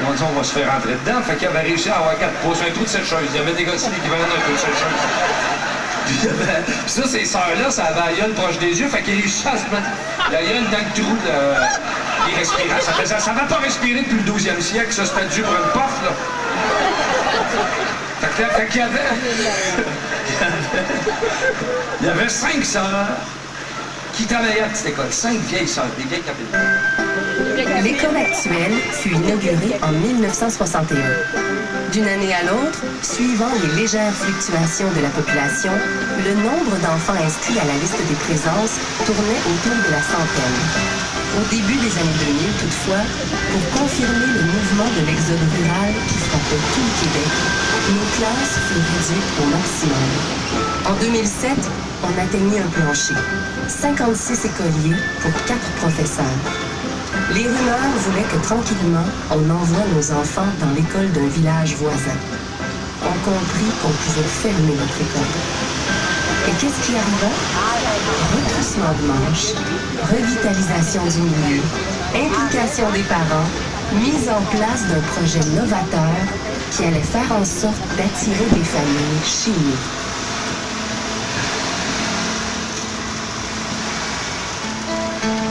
ils ont dit on va se faire rentrer dedans. Fait qu'il avait réussi à avoir 4 pouces, un trou de sécheuse. Il avait négocié l'équivalent d'un trou de sécheuse. Puis ça, ces sœurs-là, ça avait la gueule proche des yeux, fait qu'ils réussissaient à se mettre la gueule dans le trou des respirants. Ça n'avait pas respiré depuis le 12e siècle, ça c'était dû pour une porte, là. Fait qu'il y avait... Il y avait 5 sœurs qui travaillaient à cette école. 5 vieilles sœurs, des vieilles capitaines. L'école actuelle fut inaugurée en 1961. D'une année à l'autre, suivant les légères fluctuations de la population, le nombre d'enfants inscrits à la liste des présences tournait autour de la centaine. Au début des années 2000, toutefois, pour confirmer le mouvement de l'exode rural qui frappait tout le Québec, nos classes furent réduites au maximum. En 2007, on atteignit un plancher. 56 écoliers pour 4 professeurs. Les rumeurs voulaient que tranquillement, on envoie nos enfants dans l'école d'un village voisin. On comprit qu'on pouvait fermer notre école. Et qu'est-ce qui arriva? Retroussement de manches, revitalisation du milieu, implication des parents, mise en place d'un projet novateur qui allait faire en sorte d'attirer des familles chez nous.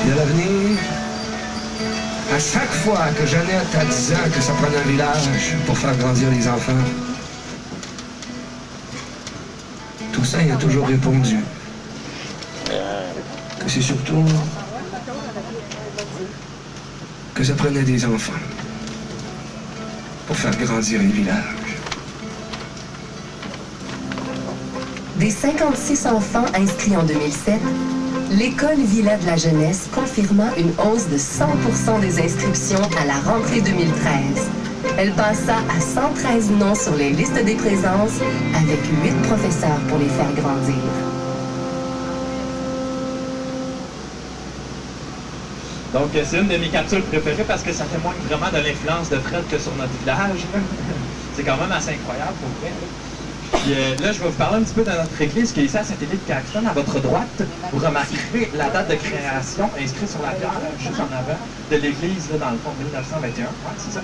Il y a l'avenir. À chaque fois que Jeannette a 10 ans que ça prenait un village pour faire grandir les enfants, Toussaint a toujours répondu que c'est surtout que ça prenait des enfants pour faire grandir les villages. Des 56 enfants inscrits en 2007, l'école Villa de la jeunesse confirma une hausse de 100% des inscriptions à la rentrée 2013. Elle passa à 113 noms sur les listes des présences avec 8 professeurs pour les faire grandir. Donc, c'est une de mes capsules préférées parce que ça témoigne vraiment de l'influence de Fred que sur notre village. C'est quand même assez incroyable pour vrai. Puis là, je vais vous parler un petit peu de notre église qui est ici à Saint-Élie-de-Caxton, à votre droite. Vous remarquerez la date de création inscrite sur la pierre, juste en avant, de l'église, là, dans le fond, 1921. Ouais, c'est ça.